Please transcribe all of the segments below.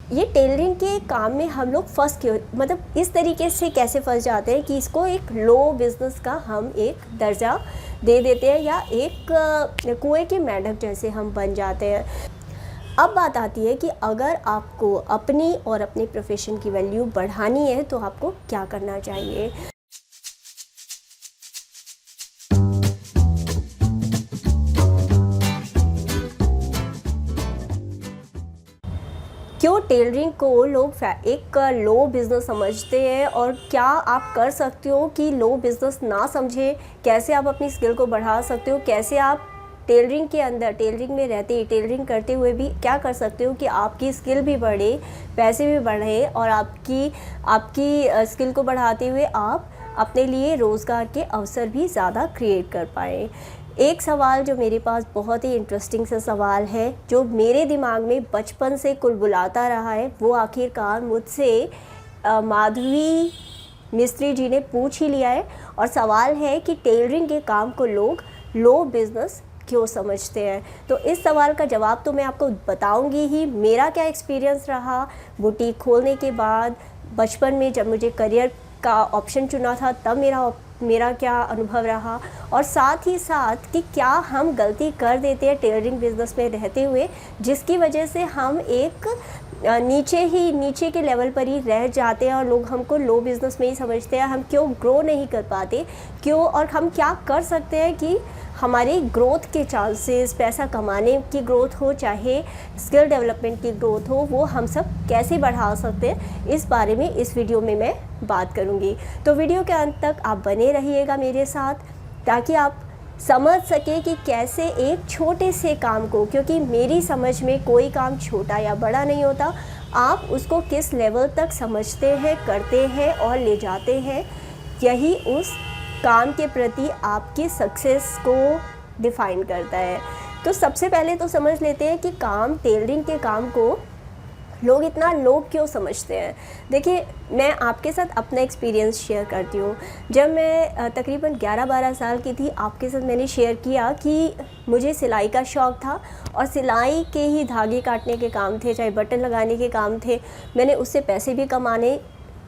ये टेलरिंग के काम में हम लोग फंस क्यों, मतलब इस तरीके से कैसे फंस जाते हैं कि इसको एक लो बिज़नेस का हम एक दर्जा दे देते हैं या एक कुएं के मेंढक जैसे हम बन जाते हैं। अब बात आती है कि अगर आपको अपनी और अपने प्रोफेशन की वैल्यू बढ़ानी है तो आपको क्या करना चाहिए। क्यों टेलरिंग को लोग एक लो बिज़नेस समझते हैं और क्या आप कर सकते हो कि लो बिज़नेस ना समझे, कैसे आप अपनी स्किल को बढ़ा सकते हो, कैसे आप टेलरिंग के अंदर टेलरिंग में रहते ही टेलरिंग करते हुए भी क्या कर सकते हो कि आपकी स्किल भी बढ़े, पैसे भी बढ़े और आपकी स्किल को बढ़ाते हुए आप अपने लिए रोज़गार के अवसर भी ज़्यादा क्रिएट कर पाए। एक सवाल जो मेरे पास बहुत ही इंटरेस्टिंग सा सवाल है, जो मेरे दिमाग में बचपन से कुलबुलाता रहा है, वो आखिरकार मुझसे माधवी मिस्त्री जी ने पूछ ही लिया है। और सवाल है कि टेलरिंग के काम को लोग लो बिज़नेस क्यों समझते हैं। तो इस सवाल का जवाब तो मैं आपको बताऊंगी ही। मेरा क्या एक्सपीरियंस रहा बुटीक खोलने के बाद, बचपन में जब मुझे करियर का ऑप्शन चुना था तब मेरा क्या अनुभव रहा, और साथ ही साथ कि क्या हम गलती कर देते हैं टेलरिंग बिज़नेस में रहते हुए जिसकी वजह से हम एक नीचे के लेवल पर ही रह जाते हैं और लोग हमको लो बिज़नेस में ही समझते हैं। हम क्यों ग्रो नहीं कर पाते, क्यों, और हम क्या कर सकते हैं कि हमारी ग्रोथ के चांसेस, पैसा कमाने की ग्रोथ हो चाहे स्किल डेवलपमेंट की ग्रोथ हो, वो हम सब कैसे बढ़ा सकते हैं, इस बारे में इस वीडियो में मैं बात करूँगी। तो वीडियो के अंत तक आप बने रहिएगा मेरे साथ ताकि आप समझ सके कि कैसे एक छोटे से काम को, क्योंकि मेरी समझ में कोई काम छोटा या बड़ा नहीं होता, आप उसको किस लेवल तक समझते हैं, करते हैं और ले जाते हैं, यही उस काम के प्रति आपकी सक्सेस को डिफ़ाइन करता है। तो सबसे पहले तो समझ लेते हैं कि टेलरिंग के काम को लोग इतना लोग क्यों समझते हैं। देखिए, मैं आपके साथ अपना एक्सपीरियंस शेयर करती हूँ। जब मैं तकरीबन 11-12 साल की थी, आपके साथ मैंने शेयर किया कि मुझे सिलाई का शौक़ था और सिलाई के ही धागे काटने के काम थे, चाहे बटन लगाने के काम थे। मैंने उससे पैसे भी कमाने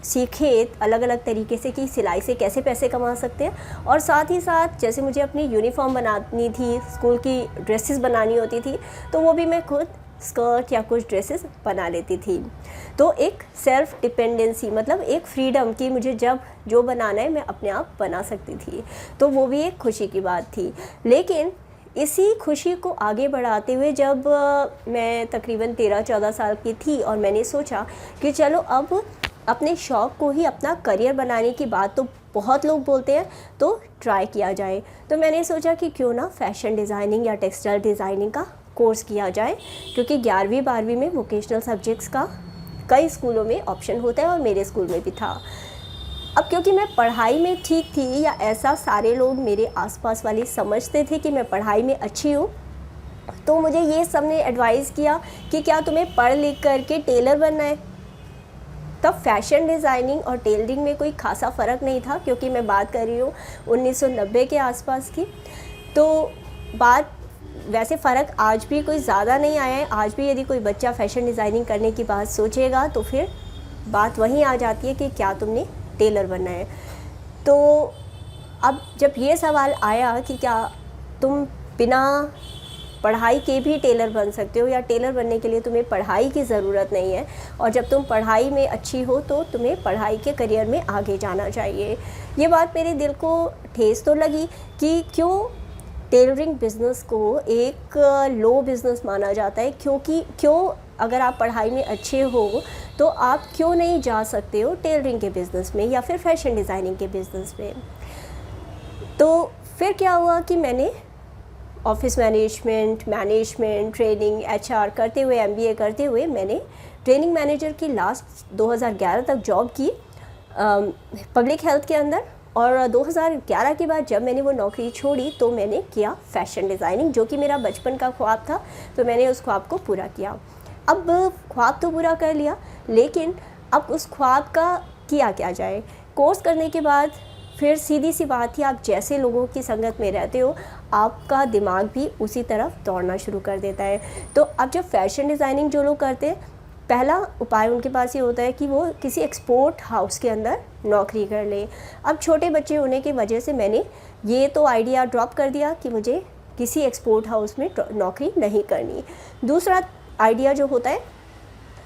सीखे अलग अलग तरीके से कि सिलाई से कैसे पैसे कमा सकते हैं, और साथ ही साथ जैसे मुझे अपनी यूनिफॉर्म बनानी थी, स्कूल की ड्रेसेस बनानी होती थी, तो वो भी मैं खुद स्कर्ट या कुछ ड्रेसेस बना लेती थी। तो एक सेल्फ डिपेंडेंसी, मतलब एक फ्रीडम कि मुझे जब जो बनाना है मैं अपने आप बना सकती थी, तो वो भी एक खुशी की बात थी। लेकिन इसी खुशी को आगे बढ़ाते हुए जब मैं तकरीबन 13-14 साल की थी और मैंने सोचा कि चलो अब अपने शौक़ को ही अपना करियर बनाने की बात तो बहुत लोग बोलते हैं, तो ट्राई किया जाए। तो मैंने सोचा कि क्यों ना फैशन डिज़ाइनिंग या टेक्सटाइल डिज़ाइनिंग का कोर्स किया जाए, क्योंकि 11वीं-12वीं में वोकेशनल सब्जेक्ट्स का कई स्कूलों में ऑप्शन होता है और मेरे स्कूल में भी था। अब क्योंकि मैं पढ़ाई में ठीक थी, या ऐसा सारे लोग मेरे आसपास वाले समझते थे कि मैं पढ़ाई में अच्छी हूँ, तो मुझे ये सब ने एडवाइस किया कि क्या तुम्हें पढ़ लिख करके टेलर बनना है। तब फैशन डिज़ाइनिंग और टेलरिंग में कोई खासा फ़र्क नहीं था, क्योंकि मैं बात कर रही हूँ 1990 के आसपास की। तो बात वैसे फ़र्क आज भी कोई ज़्यादा नहीं आया है। आज भी यदि कोई बच्चा फ़ैशन डिज़ाइनिंग करने की बात सोचेगा तो फिर बात वहीं आ जाती है कि क्या तुमने टेलर बनना है। तो अब जब ये सवाल आया कि क्या तुम बिना पढ़ाई के भी टेलर बन सकते हो, या टेलर बनने के लिए तुम्हें पढ़ाई की ज़रूरत नहीं है, और जब तुम पढ़ाई में अच्छी हो तो तुम्हें पढ़ाई के करियर में आगे जाना चाहिए, ये बात मेरे दिल को ठेस तो लगी कि क्यों टेलरिंग बिज़नेस को एक लो बिज़नेस माना जाता है। क्यों अगर आप पढ़ाई में अच्छे हो तो आप क्यों नहीं जा सकते हो टेलरिंग के बिज़नेस में या फिर फैशन डिज़ाइनिंग के बिज़नेस में। तो फिर क्या हुआ कि मैंने ऑफिस मैनेजमेंट, ट्रेनिंग, HR करते हुए, MBA करते हुए मैंने ट्रेनिंग मैनेजर की लास्ट 2011 तक जॉब की पब्लिक हेल्थ के अंदर, और 2011 के बाद जब मैंने वो नौकरी छोड़ी तो मैंने किया फैशन डिज़ाइनिंग, जो कि मेरा बचपन का ख्वाब था। तो मैंने उस ख्वाब को पूरा किया। अब ख्वाब तो पूरा कर लिया, लेकिन अब उस ख्वाब का किया क्या जाए। कोर्स करने के बाद फिर सीधी सी बात थी, आप जैसे लोगों की संगत में रहते हो आपका दिमाग भी उसी तरफ दौड़ना शुरू कर देता है। तो अब जब फैशन डिज़ाइनिंग जो लोग करते हैं पहला उपाय उनके पास ये होता है कि वो किसी एक्सपोर्ट हाउस के अंदर नौकरी कर ले। अब छोटे बच्चे होने की वजह से मैंने ये तो आइडिया ड्रॉप कर दिया कि मुझे किसी एक्सपोर्ट हाउस में नौकरी नहीं करनी। दूसरा आइडिया जो होता है,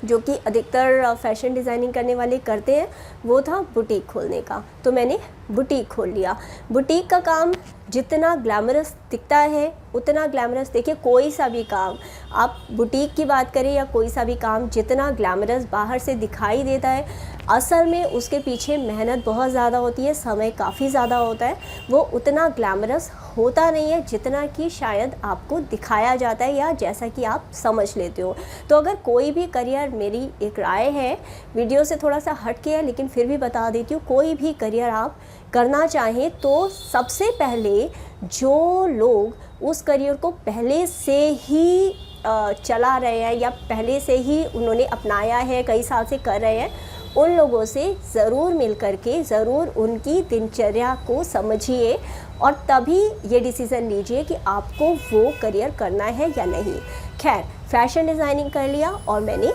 जो कि अधिकतर फैशन डिज़ाइनिंग करने वाले करते हैं, वो था बुटीक खोलने का। तो मैंने बुटीक खोल लिया। बुटीक का काम जितना ग्लैमरस दिखता है उतना ग्लैमरस, देखिए कोई सा भी काम, आप बुटीक की बात करें या कोई सा भी काम, जितना ग्लैमरस बाहर से दिखाई देता है, असल में उसके पीछे मेहनत बहुत ज़्यादा होती है, समय काफ़ी ज़्यादा होता है, वो उतना ग्लैमरस होता नहीं है जितना कि शायद आपको दिखाया जाता है या जैसा कि आप समझ लेते हो। तो अगर कोई भी करियर, मेरी एक राय है, वीडियो से थोड़ा सा हट के है लेकिन फिर भी बता देती हूँ, कोई भी करियर आप करना चाहें तो सबसे पहले जो लोग उस करियर को पहले से ही चला रहे हैं या पहले से ही उन्होंने अपनाया है, कई साल से कर रहे हैं, उन लोगों से ज़रूर मिल कर के ज़रूर उनकी दिनचर्या को समझिए और तभी ये डिसीज़न लीजिए कि आपको वो करियर करना है या नहीं। खैर, फैशन डिज़ाइनिंग कर लिया और मैंने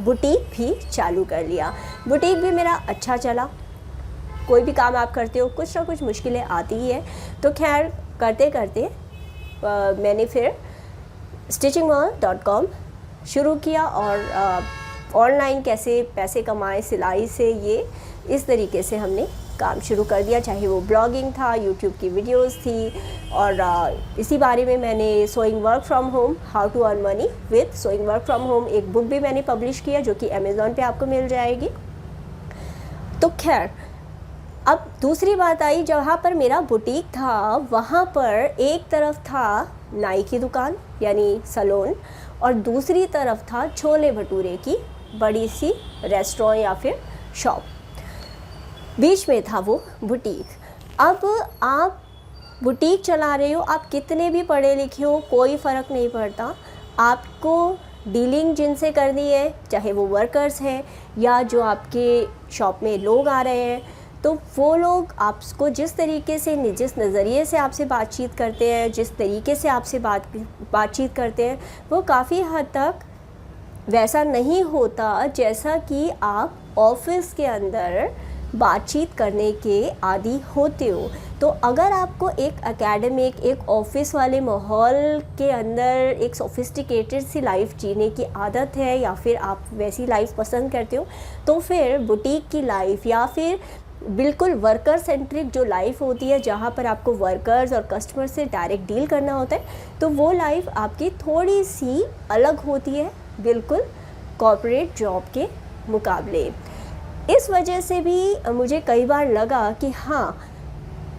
बुटीक भी चालू कर लिया। बुटीक भी मेरा अच्छा चला। कोई भी काम आप करते हो कुछ ना कुछ मुश्किलें आती ही है। तो खैर करते करते मैंने फिर stitchingmall.com शुरू किया और ऑनलाइन कैसे पैसे कमाएं सिलाई से, ये इस तरीके से हमने काम शुरू कर दिया। चाहे वो ब्लॉगिंग था, यूट्यूब की वीडियोस थी और इसी बारे में मैंने sewing work from home, how to earn money with sewing work from home, एक बुक भी मैंने पब्लिश किया जो कि अमेज़ॉन पे आपको मिल जाएगी। तो खैर, अब दूसरी बात आई, जहाँ पर मेरा बुटीक था वहाँ पर एक तरफ था नाई की दुकान यानी सैलून और दूसरी तरफ था छोले भटूरे की बड़ी सी रेस्टोरेंट या फिर शॉप, बीच में था वो बुटीक। अब आप बुटीक चला रहे हो, आप कितने भी पढ़े लिखे हो कोई फ़र्क नहीं पड़ता, आपको डीलिंग जिनसे करनी है, चाहे वो वर्कर्स हैं या जो आपके शॉप में लोग आ रहे हैं, तो वो लोग आपको जिस तरीके से, जिस नज़रिए से आपसे बातचीत करते हैं, जिस तरीके से आपसे बातचीत करते हैं, वो काफ़ी हद तक वैसा नहीं होता जैसा कि आप ऑफिस के अंदर बातचीत करने के आदी होते हो। तो अगर आपको एक एकेडमिक, एक ऑफिस वाले माहौल के अंदर एक सोफिस्टिकेटेड सी लाइफ जीने की आदत है या फिर आप वैसी लाइफ पसंद करते हो, तो फिर बुटीक की लाइफ या फिर बिल्कुल वर्कर सेंट्रिक जो लाइफ होती है जहाँ पर आपको वर्कर्स और कस्टमर से डायरेक्ट डील करना होता है, तो वो लाइफ आपकी थोड़ी सी अलग होती है बिल्कुल कॉर्पोरेट जॉब के मुकाबले। इस वजह से भी मुझे कई बार लगा कि हाँ,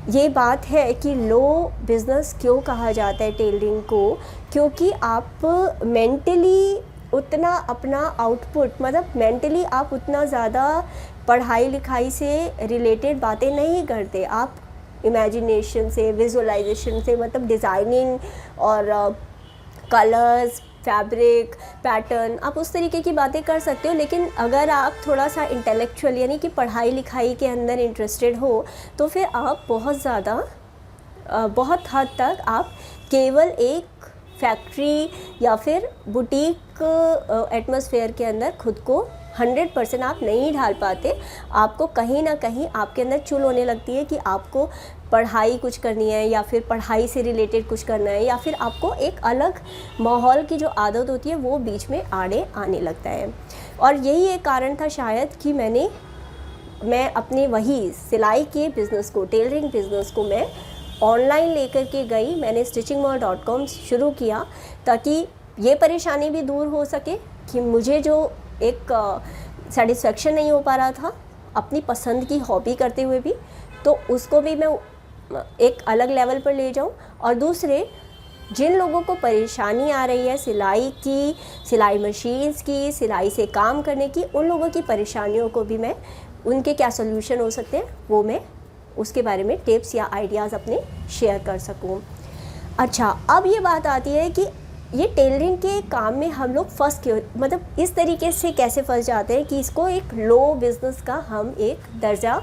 ये बात है कि लो बिज़नेस क्यों कहा जाता है टेलरिंग को, क्योंकि आप मेंटली उतना अपना आउटपुट, मतलब मेंटली आप उतना ज़्यादा पढ़ाई लिखाई से रिलेटेड बातें नहीं करते, आप इमेजिनेशन से, विजुअलाइजेशन से, मतलब डिज़ाइनिंग और कलर्स, फैब्रिक, पैटर्न, आप उस तरीके की बातें कर सकते हो। लेकिन अगर आप थोड़ा सा इंटेलेक्चुअल यानी कि पढ़ाई लिखाई के अंदर इंटरेस्टेड हो तो फिर आप बहुत हद तक आप केवल एक फैक्ट्री या फिर बुटीक एटमॉस्फेयर के अंदर खुद को 100% आप नहीं ढाल पाते। आपको कहीं ना कहीं आपके अंदर चुल होने लगती है कि आपको पढ़ाई कुछ करनी है या फिर पढ़ाई से रिलेटेड कुछ करना है, या फिर आपको एक अलग माहौल की जो आदत होती है वो बीच में आने लगता है। और यही एक कारण था शायद कि मैं अपने वही सिलाई के बिज़नेस को, टेलरिंग बिज़नेस को मैं ऑनलाइन लेकर के गई। मैंने stitchingmall.com शुरू किया ताकि ये परेशानी भी दूर हो सके कि मुझे जो एक सेटिस्फेक्शन नहीं हो पा रहा था अपनी पसंद की हॉबी करते हुए भी, तो उसको भी मैं एक अलग लेवल पर ले जाऊं। और दूसरे, जिन लोगों को परेशानी आ रही है सिलाई की, सिलाई मशीन्स की, सिलाई से काम करने की, उन लोगों की परेशानियों को भी मैं, उनके क्या सोल्यूशन हो सकते हैं वो मैं उसके बारे में टिप्स या आइडियाज़ अपने शेयर कर सकूं। अच्छा, अब ये बात आती है कि ये टेलरिंग के काम में हम लोग फंस क्यों, मतलब इस तरीके से कैसे फंस जाते हैं कि इसको एक लो बिज़नेस का हम एक दर्जा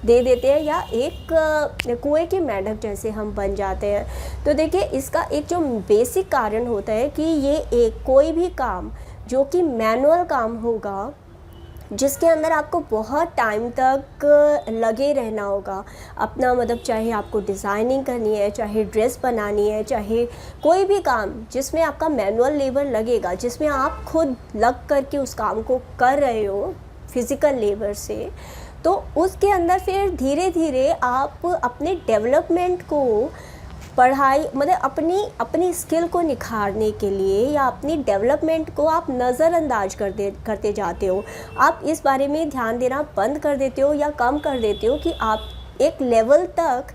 दे देते हैं या एक कुएं के मेंढक जैसे हम बन जाते हैं। तो देखिए, इसका एक जो बेसिक कारण होता है कि ये एक कोई भी काम जो कि मैनुअल काम होगा, जिसके अंदर आपको बहुत टाइम तक लगे रहना होगा अपना, मतलब चाहे आपको डिज़ाइनिंग करनी है, चाहे ड्रेस बनानी है, चाहे कोई भी काम जिसमें आपका मैनुअल लेबर लगेगा, जिसमें आप खुद लग करके उस काम को कर रहे हो फिज़िकल लेबर से, तो उसके अंदर फिर धीरे धीरे आप अपने डेवलपमेंट को पढ़ाई, मतलब अपनी स्किल को निखारने के लिए या अपनी डेवलपमेंट को आप नज़रअंदाज करते जाते हो। आप इस बारे में ध्यान देना बंद कर देते हो या कम कर देते हो कि आप एक लेवल तक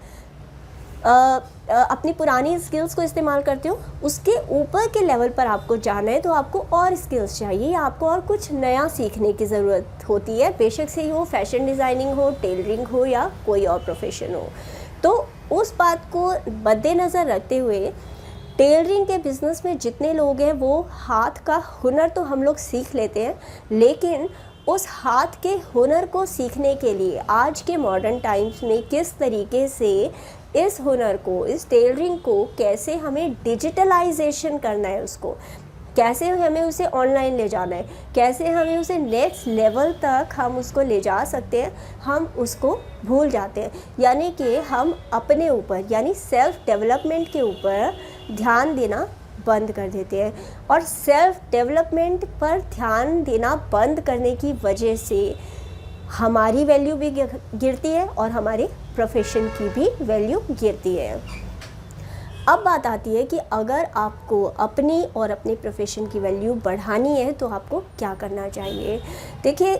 अपनी पुरानी स्किल्स को इस्तेमाल करते हो, उसके ऊपर के लेवल पर आपको जाना है तो आपको और स्किल्स चाहिए या आपको और कुछ नया सीखने की ज़रूरत होती है, बेशक से ही वो फैशन डिज़ाइनिंग हो, टेलरिंग हो या कोई और प्रोफेशन हो। तो उस बात को मद्देनज़र रखते हुए टेलरिंग के बिज़नेस में जितने लोग हैं वो हाथ का हुनर तो हम लोग सीख लेते हैं, लेकिन उस हाथ के हुनर को सीखने के लिए आज के मॉडर्न टाइम्स में किस तरीके से इस हुनर को, इस टेलरिंग को कैसे हमें डिजिटलाइजेशन करना है, उसको कैसे हमें उसे ऑनलाइन ले जाना है, कैसे हमें उसे नेक्स्ट लेवल तक हम उसको ले जा सकते हैं, हम उसको भूल जाते हैं। यानी कि हम अपने ऊपर यानी सेल्फ डेवलपमेंट के ऊपर ध्यान देना बंद कर देते हैं, और सेल्फ डेवलपमेंट पर ध्यान देना बंद करने की वजह से हमारी वैल्यू भी गिरती है और हमारे प्रोफेशन की भी वैल्यू गिरती है। अब बात आती है कि अगर आपको अपनी और अपने प्रोफेशन की वैल्यू बढ़ानी है तो आपको क्या करना चाहिए। देखिए,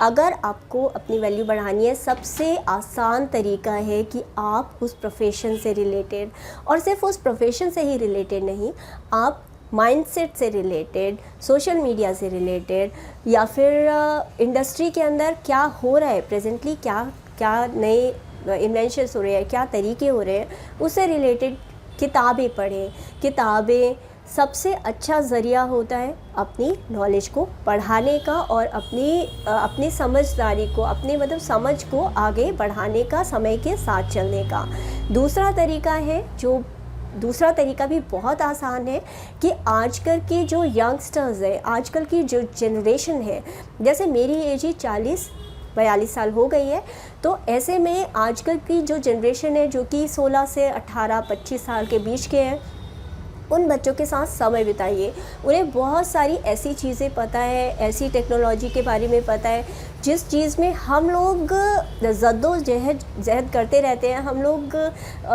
अगर आपको अपनी वैल्यू बढ़ानी है, सबसे आसान तरीका है कि आप उस प्रोफेशन से रिलेटेड, और सिर्फ उस प्रोफेशन से ही रिलेटेड नहीं, आप माइंडसेट से रिलेटेड, सोशल मीडिया से रिलेटेड, या फिर इंडस्ट्री के अंदर क्या हो रहा है प्रेजेंटली, क्या नए इन्वेंशंस हो रहे हैं, क्या तरीके हो रहे हैं, उससे रिलेटेड किताबें पढ़ें। किताबें सबसे अच्छा ज़रिया होता है अपनी नॉलेज को बढ़ाने का और अपनी समझदारी को, अपने मतलब समझ को आगे बढ़ाने का, समय के साथ चलने का। दूसरा तरीका भी बहुत आसान है कि आजकल के जो यंगस्टर्स हैं, आजकल की जो जनरेशन है, जैसे मेरी एज ही 40-42 साल हो गई है, तो ऐसे में आजकल की जो जनरेशन है जो कि 16 से 18-25 साल के बीच के हैं, उन बच्चों के साथ समय बिताइए। उन्हें बहुत सारी ऐसी चीज़ें पता है, ऐसी टेक्नोलॉजी के बारे में पता है जिस चीज़ में हम लोग जद्दोजहद करते रहते हैं। हम लोग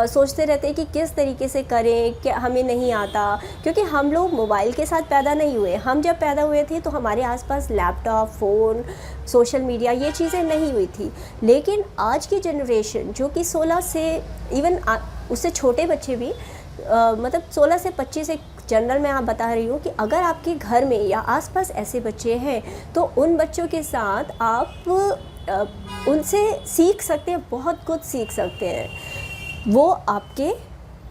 सोचते रहते हैं कि किस तरीके से करें, क्या हमें नहीं आता, क्योंकि हम लोग मोबाइल के साथ पैदा नहीं हुए। हम जब पैदा हुए थे तो हमारे आसपास लैपटॉप, फ़ोन, सोशल मीडिया, ये चीज़ें नहीं हुई थी। लेकिन आज की जनरेशन जो कि 16 से इवन उससे छोटे बच्चे भी, मतलब 16 से 25 एक जनरल मैं आप बता रही हूँ कि अगर आपके घर में या आसपास ऐसे बच्चे हैं तो उन बच्चों के साथ आप उनसे सीख सकते हैं, बहुत कुछ सीख सकते हैं।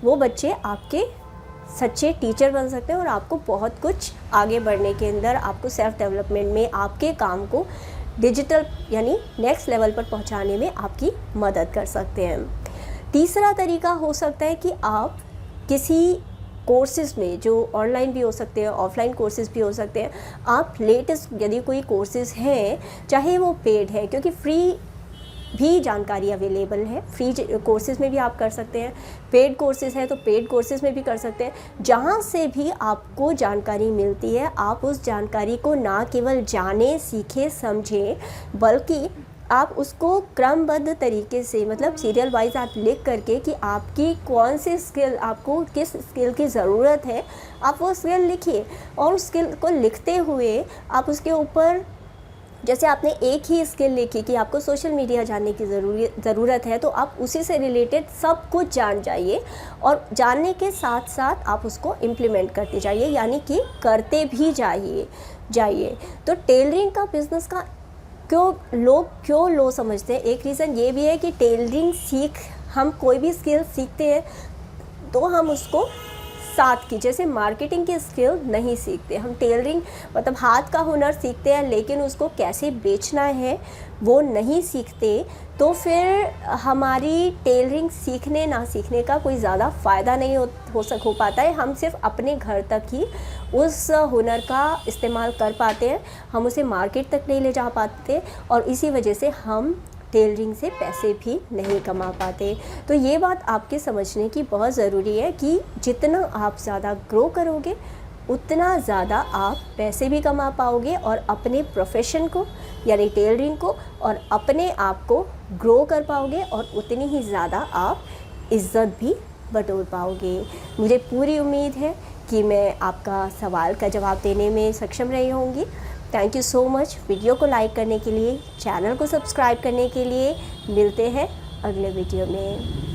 वो बच्चे आपके सच्चे टीचर बन सकते हैं और आपको बहुत कुछ आगे बढ़ने के अंदर, आपको सेल्फ डेवलपमेंट में, आपके काम को डिजिटल यानी नेक्स्ट लेवल पर पहुँचाने में आपकी मदद कर सकते हैं। तीसरा तरीका हो सकता है कि आप किसी कोर्सेज़ में, जो ऑनलाइन भी हो सकते हैं, ऑफलाइन कोर्सेज़ भी हो सकते हैं, आप लेटेस्ट यदि कोई कोर्सेज़ हैं, चाहे वो पेड है, क्योंकि फ्री भी जानकारी अवेलेबल है, फ्री कोर्सेज़ में भी आप कर सकते हैं, पेड कोर्सेज़ हैं तो पेड कोर्सेज़ में भी कर सकते हैं। जहाँ से भी आपको जानकारी मिलती है, आप उस जानकारी को ना केवल जानें, सीखें, समझें, बल्कि आप उसको क्रमबद्ध तरीके से, मतलब सीरियल वाइज आप लिख करके कि आपकी कौन सी स्किल, आपको किस स्किल की ज़रूरत है, आप वो स्किल लिखिए। और उस स्किल को लिखते हुए आप उसके ऊपर, जैसे आपने एक ही स्किल लिखी कि आपको सोशल मीडिया जानने की ज़रूरत है, तो आप उसी से रिलेटेड सब कुछ जान जाइए और जानने के साथ साथ आप उसको इम्प्लीमेंट करते जाइए, यानी कि करते भी जाइए। तो टेलरिंग का बिज़नेस का लोग क्यों लो समझते हैं, एक रीज़न ये भी है कि हम कोई भी स्किल सीखते हैं तो हम उसको साथ की, जैसे मार्केटिंग की स्किल नहीं सीखते हम, टेलरिंग मतलब हाथ का हुनर सीखते हैं लेकिन उसको कैसे बेचना है वो नहीं सीखते, तो फिर हमारी टेलरिंग सीखने ना सीखने का कोई ज़्यादा फ़ायदा नहीं हो पाता है। हम सिर्फ अपने घर तक ही उस हुनर का इस्तेमाल कर पाते हैं, हम उसे मार्केट तक नहीं ले जा पाते और इसी वजह से हम टेलरिंग से पैसे भी नहीं कमा पाते। तो ये बात आपके समझने की बहुत ज़रूरी है कि जितना आप ज़्यादा ग्रो करोगे उतना ज़्यादा आप पैसे भी कमा पाओगे और अपने प्रोफेशन को यानी टेलरिंग को और अपने आप को ग्रो कर पाओगे और उतनी ही ज़्यादा आप इज़्ज़त भी बटोर पाओगे। मुझे पूरी उम्मीद है कि मैं आपका सवाल का जवाब देने में सक्षम रही होंगी। Thank you so much video को लाइक करने के लिए, चैनल को सब्सक्राइब करने के लिए। मिलते हैं अगले वीडियो में।